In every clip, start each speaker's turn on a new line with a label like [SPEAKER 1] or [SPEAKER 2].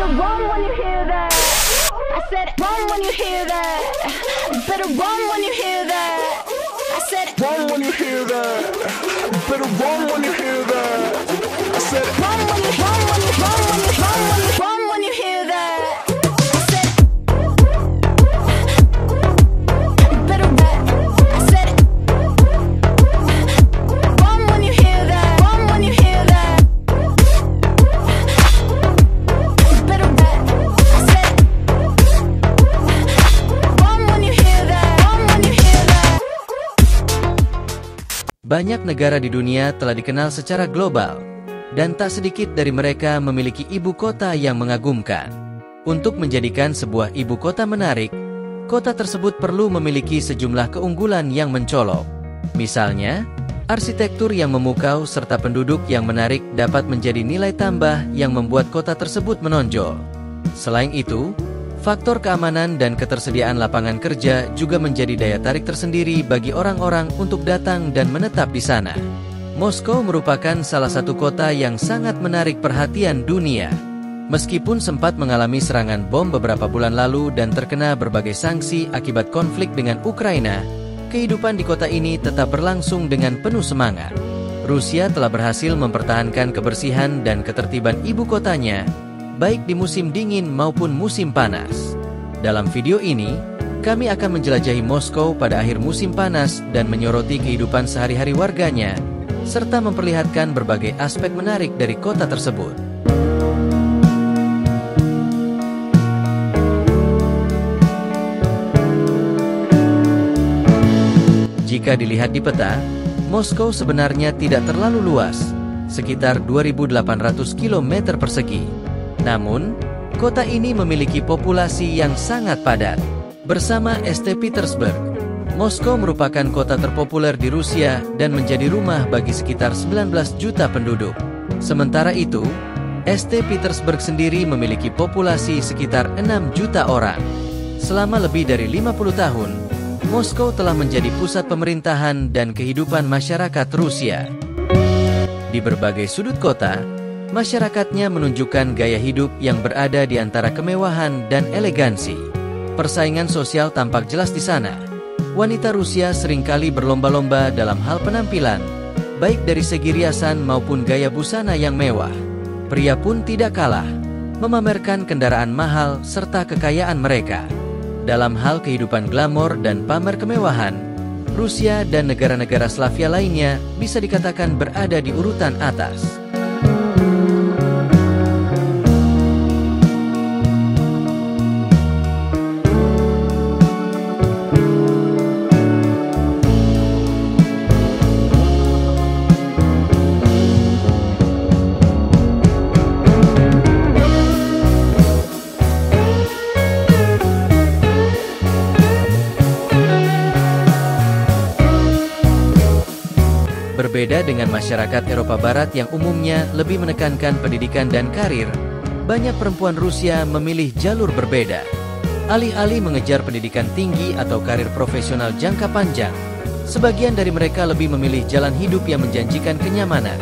[SPEAKER 1] better run when you hear that. I said run when you hear that. You better run when you hear that. I said
[SPEAKER 2] Run when you hear that. You better run when you hear that. I said
[SPEAKER 1] run when you run when you run when you run when you run when you hear that. I said you better run. I said run when you hear that. Run when you hear that. You better run. I said run when you hear that. Run when you hear that.
[SPEAKER 3] Banyak negara di dunia telah dikenal secara global, dan tak sedikit dari mereka memiliki ibu kota yang mengagumkan. Untuk menjadikan sebuah ibu kota menarik, kota tersebut perlu memiliki sejumlah keunggulan yang mencolok. Misalnya, arsitektur yang memukau serta penduduk yang menarik dapat menjadi nilai tambah yang membuat kota tersebut menonjol. Selain itu, faktor keamanan dan ketersediaan lapangan kerja juga menjadi daya tarik tersendiri bagi orang-orang untuk datang dan menetap di sana. Moskow merupakan salah satu kota yang sangat menarik perhatian dunia. Meskipun sempat mengalami serangan bom beberapa bulan lalu dan terkena berbagai sanksi akibat konflik dengan Ukraina, kehidupan di kota ini tetap berlangsung dengan penuh semangat. Rusia telah berhasil mempertahankan kebersihan dan ketertiban ibu kotanya, baik di musim dingin maupun musim panas. Dalam video ini, kami akan menjelajahi Moskow pada akhir musim panas dan menyoroti kehidupan sehari-hari warganya, serta memperlihatkan berbagai aspek menarik dari kota tersebut. Jika dilihat di peta, Moskow sebenarnya tidak terlalu luas, sekitar 2.800 km persegi. Namun, kota ini memiliki populasi yang sangat padat. Bersama St. Petersburg, Moskow merupakan kota terpopuler di Rusia dan menjadi rumah bagi sekitar 19 juta penduduk. Sementara itu, St. Petersburg sendiri memiliki populasi sekitar 6 juta orang. Selama lebih dari 50 tahun, Moskow telah menjadi pusat pemerintahan dan kehidupan masyarakat Rusia. Di berbagai sudut kota, masyarakatnya menunjukkan gaya hidup yang berada di antara kemewahan dan elegansi. Persaingan sosial tampak jelas di sana. Wanita Rusia seringkali berlomba-lomba dalam hal penampilan, baik dari segi riasan maupun gaya busana yang mewah. Pria pun tidak kalah, memamerkan kendaraan mahal serta kekayaan mereka. Dalam hal kehidupan glamor dan pamer kemewahan, Rusia dan negara-negara Slavia lainnya bisa dikatakan berada di urutan atas. Berbeda dengan masyarakat Eropa Barat yang umumnya lebih menekankan pendidikan dan karir, banyak perempuan Rusia memilih jalur berbeda. Alih-alih mengejar pendidikan tinggi atau karir profesional jangka panjang, sebagian dari mereka lebih memilih jalan hidup yang menjanjikan kenyamanan,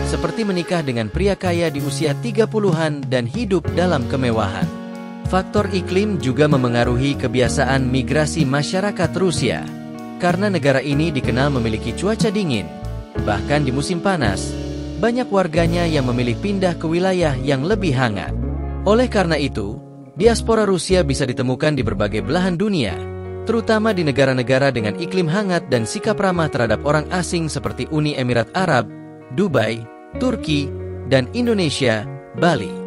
[SPEAKER 3] seperti menikah dengan pria kaya di usia 30-an dan hidup dalam kemewahan. Faktor iklim juga memengaruhi kebiasaan migrasi masyarakat Rusia, karena negara ini dikenal memiliki cuaca dingin. Bahkan di musim panas, banyak warganya yang memilih pindah ke wilayah yang lebih hangat. Oleh karena itu, diaspora Rusia bisa ditemukan di berbagai belahan dunia, terutama di negara-negara dengan iklim hangat dan sikap ramah terhadap orang asing seperti Uni Emirat Arab, Dubai, Turki, dan Indonesia, Bali.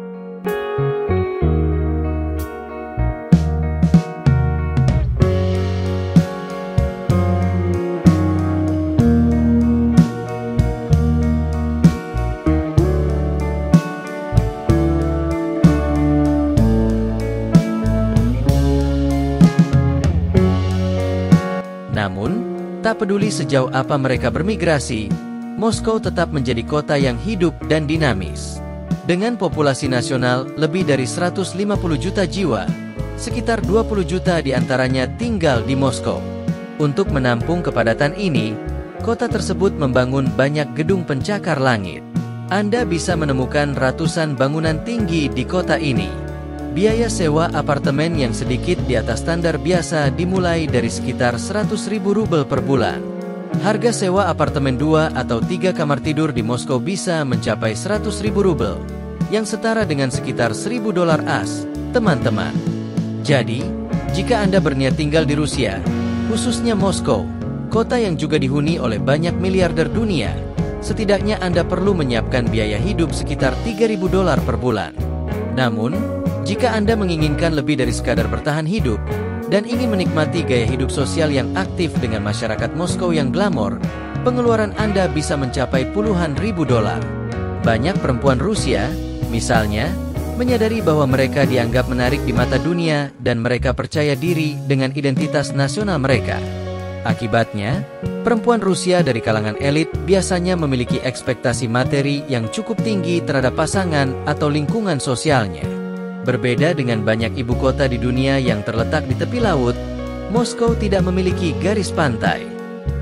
[SPEAKER 3] Namun, tak peduli sejauh apa mereka bermigrasi, Moskow tetap menjadi kota yang hidup dan dinamis. Dengan populasi nasional lebih dari 150 juta jiwa, sekitar 20 juta diantaranya tinggal di Moskow. Untuk menampung kepadatan ini, kota tersebut membangun banyak gedung pencakar langit. Anda bisa menemukan ratusan bangunan tinggi di kota ini. Biaya sewa apartemen yang sedikit di atas standar biasa dimulai dari sekitar 100.000 rubel per bulan. Harga sewa apartemen 2 atau 3 kamar tidur di Moskow bisa mencapai 100.000 rubel, yang setara dengan sekitar $1.000 AS, teman-teman. Jadi, jika Anda berniat tinggal di Rusia, khususnya Moskow, kota yang juga dihuni oleh banyak miliarder dunia, setidaknya Anda perlu menyiapkan biaya hidup sekitar $3.000 per bulan. Namun, jika Anda menginginkan lebih dari sekadar bertahan hidup dan ingin menikmati gaya hidup sosial yang aktif dengan masyarakat Moskow yang glamor, pengeluaran Anda bisa mencapai puluhan ribu dolar. Banyak perempuan Rusia, misalnya, menyadari bahwa mereka dianggap menarik di mata dunia dan mereka percaya diri dengan identitas nasional mereka. Akibatnya, perempuan Rusia dari kalangan elit biasanya memiliki ekspektasi materi yang cukup tinggi terhadap pasangan atau lingkungan sosialnya. Berbeda dengan banyak ibu kota di dunia yang terletak di tepi laut, Moskow tidak memiliki garis pantai.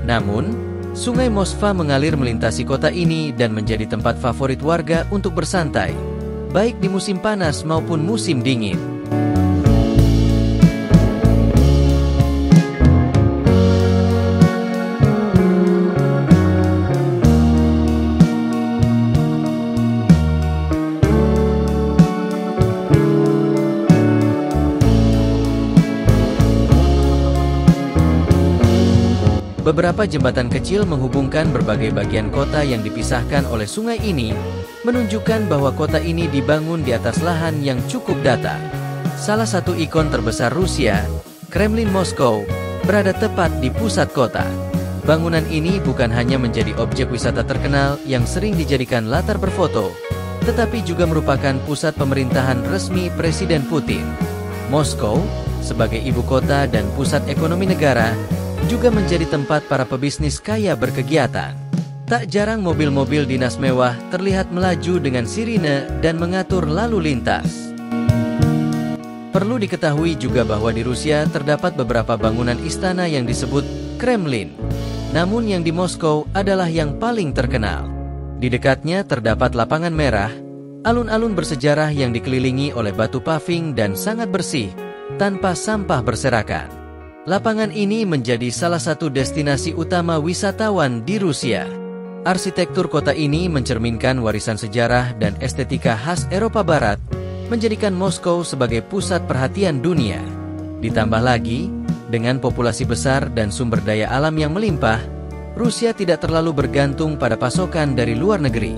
[SPEAKER 3] Namun, Sungai Moskva mengalir melintasi kota ini dan menjadi tempat favorit warga untuk bersantai, baik di musim panas maupun musim dingin. Beberapa jembatan kecil menghubungkan berbagai bagian kota yang dipisahkan oleh sungai ini, menunjukkan bahwa kota ini dibangun di atas lahan yang cukup datar. Salah satu ikon terbesar Rusia, Kremlin Moskow, berada tepat di pusat kota. Bangunan ini bukan hanya menjadi objek wisata terkenal yang sering dijadikan latar berfoto, tetapi juga merupakan pusat pemerintahan resmi Presiden Putin. Moskow, sebagai ibu kota dan pusat ekonomi negara, juga menjadi tempat para pebisnis kaya berkegiatan. Tak jarang mobil-mobil dinas mewah terlihat melaju dengan sirine dan mengatur lalu lintas. Perlu diketahui juga bahwa di Rusia terdapat beberapa bangunan istana yang disebut Kremlin. Namun yang di Moskow adalah yang paling terkenal. Di dekatnya terdapat lapangan merah, alun-alun bersejarah yang dikelilingi oleh batu paving dan sangat bersih, tanpa sampah berserakan. Lapangan ini menjadi salah satu destinasi utama wisatawan di Rusia. Arsitektur kota ini mencerminkan warisan sejarah dan estetika khas Eropa Barat, menjadikan Moskow sebagai pusat perhatian dunia. Ditambah lagi, dengan populasi besar dan sumber daya alam yang melimpah, Rusia tidak terlalu bergantung pada pasokan dari luar negeri.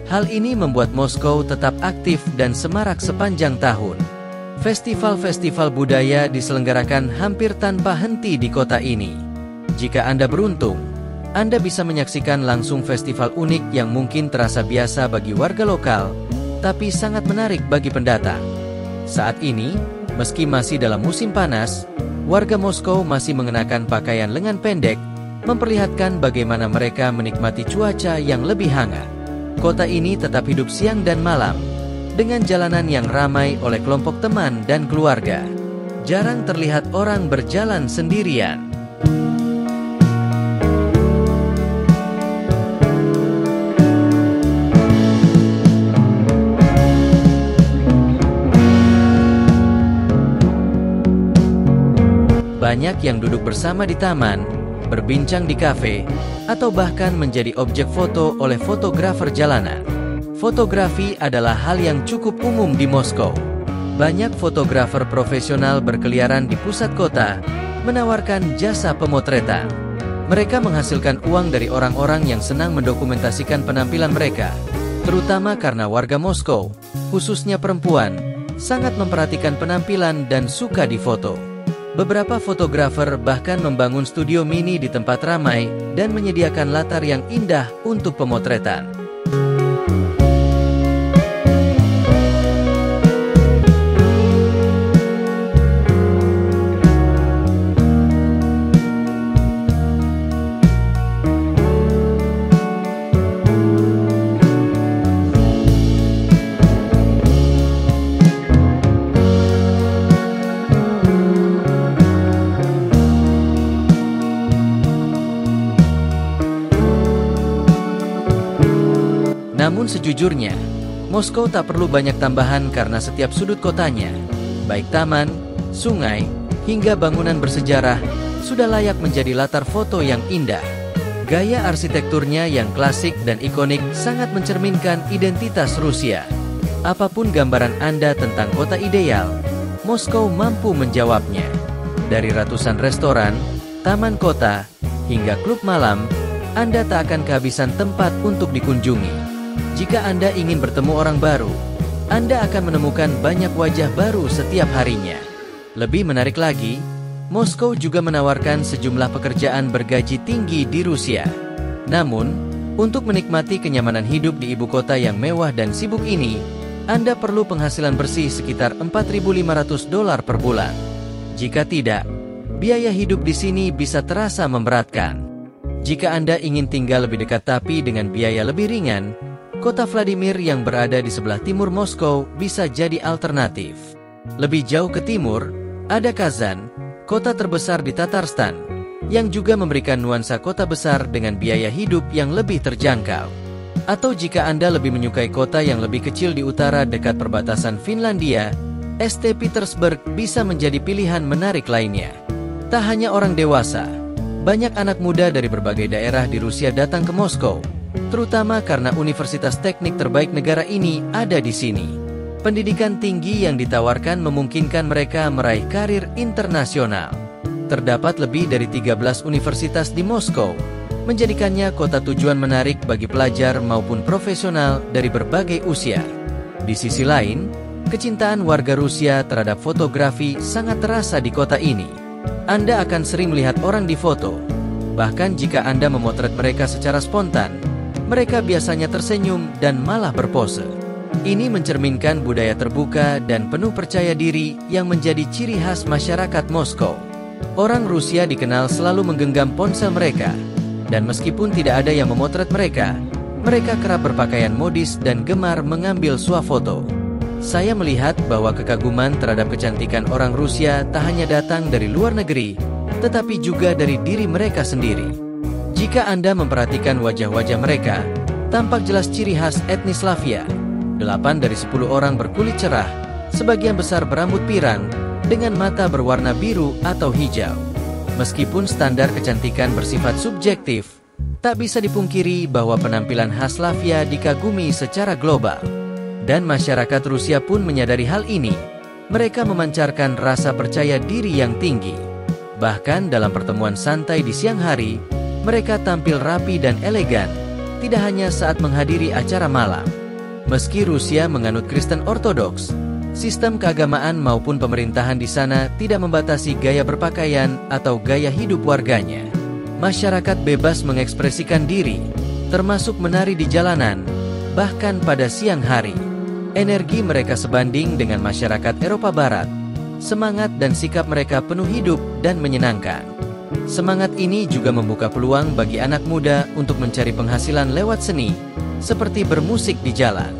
[SPEAKER 3] Hal ini membuat Moskow tetap aktif dan semarak sepanjang tahun. Festival-festival budaya diselenggarakan hampir tanpa henti di kota ini. Jika Anda beruntung, Anda bisa menyaksikan langsung festival unik yang mungkin terasa biasa bagi warga lokal, tapi sangat menarik bagi pendatang. Saat ini, meski masih dalam musim panas, warga Moskow masih mengenakan pakaian lengan pendek, memperlihatkan bagaimana mereka menikmati cuaca yang lebih hangat. Kota ini tetap hidup siang dan malam, dengan jalanan yang ramai oleh kelompok teman dan keluarga. Jarang terlihat orang berjalan sendirian. Banyak yang duduk bersama di taman, berbincang di kafe, atau bahkan menjadi objek foto oleh fotografer jalanan. Fotografi adalah hal yang cukup umum di Moskow. Banyak fotografer profesional berkeliaran di pusat kota, menawarkan jasa pemotretan. Mereka menghasilkan uang dari orang-orang yang senang mendokumentasikan penampilan mereka, terutama karena warga Moskow, khususnya perempuan, sangat memperhatikan penampilan dan suka difoto. Beberapa fotografer bahkan membangun studio mini di tempat ramai dan menyediakan latar yang indah untuk pemotretan. Namun sejujurnya, Moskow tak perlu banyak tambahan karena setiap sudut kotanya, Baik taman, sungai, hingga bangunan bersejarah sudah layak menjadi latar foto yang indah. Gaya arsitekturnya yang klasik dan ikonik sangat mencerminkan identitas Rusia. Apapun gambaran Anda tentang kota ideal, Moskow mampu menjawabnya. Dari ratusan restoran, taman kota, hingga klub malam, Anda tak akan kehabisan tempat untuk dikunjungi. Jika Anda ingin bertemu orang baru, Anda akan menemukan banyak wajah baru setiap harinya. Lebih menarik lagi, Moskow juga menawarkan sejumlah pekerjaan bergaji tinggi di Rusia. Namun, untuk menikmati kenyamanan hidup di ibu kota yang mewah dan sibuk ini, Anda perlu penghasilan bersih sekitar $4.500 per bulan. Jika tidak, biaya hidup di sini bisa terasa memberatkan. Jika Anda ingin tinggal lebih dekat tapi dengan biaya lebih ringan, kota Vladimir yang berada di sebelah timur Moskow bisa jadi alternatif. Lebih jauh ke timur, ada Kazan, kota terbesar di Tatarstan, yang juga memberikan nuansa kota besar dengan biaya hidup yang lebih terjangkau. Atau jika Anda lebih menyukai kota yang lebih kecil di utara dekat perbatasan Finlandia, St. Petersburg bisa menjadi pilihan menarik lainnya. Tak hanya orang dewasa, banyak anak muda dari berbagai daerah di Rusia datang ke Moskow, terutama karena universitas teknik terbaik negara ini ada di sini. Pendidikan tinggi yang ditawarkan memungkinkan mereka meraih karir internasional. Terdapat lebih dari 13 universitas di Moskow, menjadikannya kota tujuan menarik bagi pelajar maupun profesional dari berbagai usia. Di sisi lain, kecintaan warga Rusia terhadap fotografi sangat terasa di kota ini. Anda akan sering melihat orang difoto. Bahkan jika Anda memotret mereka secara spontan, mereka biasanya tersenyum dan malah berpose. Ini mencerminkan budaya terbuka dan penuh percaya diri yang menjadi ciri khas masyarakat Moskow. Orang Rusia dikenal selalu menggenggam ponsel mereka, dan meskipun tidak ada yang memotret mereka, mereka kerap berpakaian modis dan gemar mengambil swafoto. Saya melihat bahwa kekaguman terhadap kecantikan orang Rusia tak hanya datang dari luar negeri, tetapi juga dari diri mereka sendiri. Jika Anda memperhatikan wajah-wajah mereka, tampak jelas ciri khas etnis Slavia. 8 dari 10 orang berkulit cerah, sebagian besar berambut pirang, dengan mata berwarna biru atau hijau. Meskipun standar kecantikan bersifat subjektif, tak bisa dipungkiri bahwa penampilan khas Slavia dikagumi secara global. Dan masyarakat Rusia pun menyadari hal ini. Mereka memancarkan rasa percaya diri yang tinggi. Bahkan dalam pertemuan santai di siang hari, mereka tampil rapi dan elegan, tidak hanya saat menghadiri acara malam. Meski Rusia menganut Kristen Ortodoks, sistem keagamaan maupun pemerintahan di sana tidak membatasi gaya berpakaian atau gaya hidup warganya. Masyarakat bebas mengekspresikan diri, termasuk menari di jalanan, bahkan pada siang hari. Energi mereka sebanding dengan masyarakat Eropa Barat. Semangat dan sikap mereka penuh hidup dan menyenangkan. Semangat ini juga membuka peluang bagi anak muda untuk mencari penghasilan lewat seni, seperti bermusik di jalan.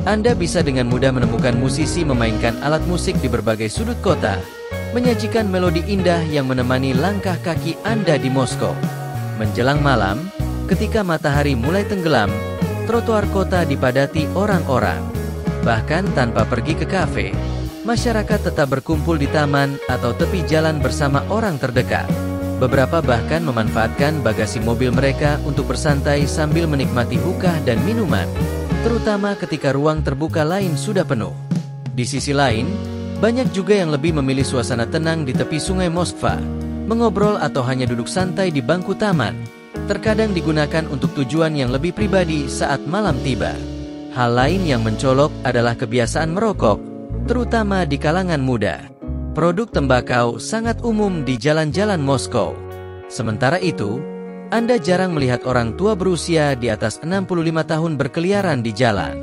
[SPEAKER 3] Anda bisa dengan mudah menemukan musisi memainkan alat musik di berbagai sudut kota, menyajikan melodi indah yang menemani langkah kaki Anda di Moskow. Menjelang malam, ketika matahari mulai tenggelam, trotoar kota dipadati orang-orang. Bahkan tanpa pergi ke kafe, masyarakat tetap berkumpul di taman atau tepi jalan bersama orang terdekat. Beberapa bahkan memanfaatkan bagasi mobil mereka untuk bersantai sambil menikmati hookah dan minuman, terutama ketika ruang terbuka lain sudah penuh. Di sisi lain, banyak juga yang lebih memilih suasana tenang di tepi sungai Moskva, mengobrol atau hanya duduk santai di bangku taman, terkadang digunakan untuk tujuan yang lebih pribadi saat malam tiba. Hal lain yang mencolok adalah kebiasaan merokok, terutama di kalangan muda. Produk tembakau sangat umum di jalan-jalan Moskow. Sementara itu, Anda jarang melihat orang tua berusia di atas 65 tahun berkeliaran di jalan.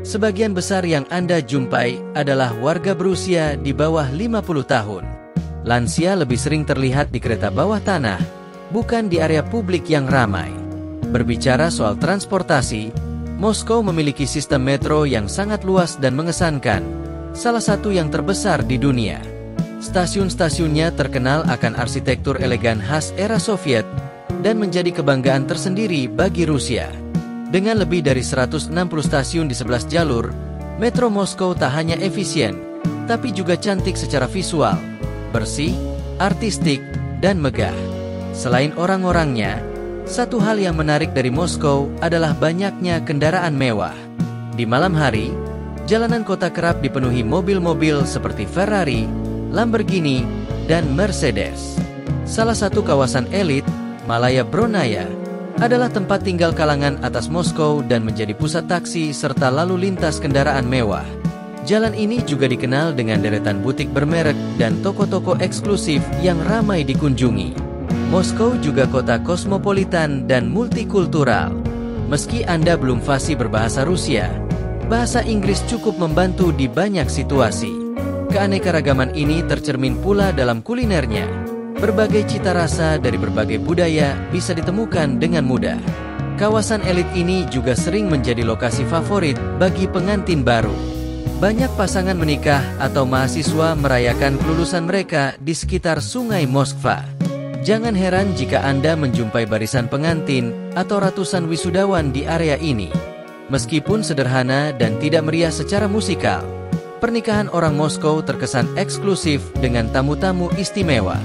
[SPEAKER 3] Sebagian besar yang Anda jumpai adalah warga berusia di bawah 50 tahun. Lansia lebih sering terlihat di kereta bawah tanah, bukan di area publik yang ramai. Berbicara soal transportasi, Moskow memiliki sistem metro yang sangat luas dan mengesankan, salah satu yang terbesar di dunia. Stasiun-stasiunnya terkenal akan arsitektur elegan khas era Soviet dan menjadi kebanggaan tersendiri bagi Rusia. Dengan lebih dari 160 stasiun di 11 jalur, Metro Moskow tak hanya efisien, tapi juga cantik secara visual, bersih, artistik, dan megah. Selain orang-orangnya, satu hal yang menarik dari Moskow adalah banyaknya kendaraan mewah. Di malam hari, jalanan kota kerap dipenuhi mobil-mobil seperti Ferrari, Lamborghini, dan Mercedes. Salah satu kawasan elit, Malaya Bronaya, adalah tempat tinggal kalangan atas Moskow dan menjadi pusat taksi serta lalu lintas kendaraan mewah. Jalan ini juga dikenal dengan deretan butik bermerek dan toko-toko eksklusif yang ramai dikunjungi. Moskow juga kota kosmopolitan dan multikultural. Meski Anda belum fasih berbahasa Rusia, bahasa Inggris cukup membantu di banyak situasi. Keanekaragaman ini tercermin pula dalam kulinernya. Berbagai cita rasa dari berbagai budaya bisa ditemukan dengan mudah. Kawasan elit ini juga sering menjadi lokasi favorit bagi pengantin baru. Banyak pasangan menikah atau mahasiswa merayakan kelulusan mereka di sekitar Sungai Moskva. Jangan heran jika Anda menjumpai barisan pengantin atau ratusan wisudawan di area ini. Meskipun sederhana dan tidak meriah secara musikal, pernikahan orang Moskow terkesan eksklusif dengan tamu-tamu istimewa.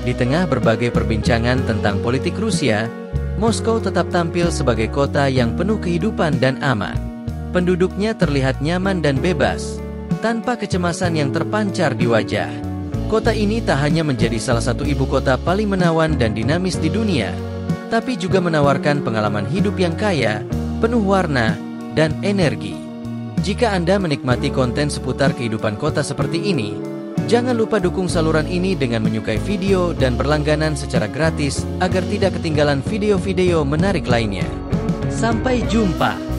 [SPEAKER 3] Di tengah berbagai perbincangan tentang politik Rusia, Moskow tetap tampil sebagai kota yang penuh kehidupan dan aman. Penduduknya terlihat nyaman dan bebas, tanpa kecemasan yang terpancar di wajah. Kota ini tak hanya menjadi salah satu ibu kota paling menawan dan dinamis di dunia, tapi juga menawarkan pengalaman hidup yang kaya, penuh warna, dan energi. Jika Anda menikmati konten seputar kehidupan kota seperti ini, jangan lupa dukung saluran ini dengan menyukai video dan berlangganan secara gratis agar tidak ketinggalan video-video menarik lainnya. Sampai jumpa!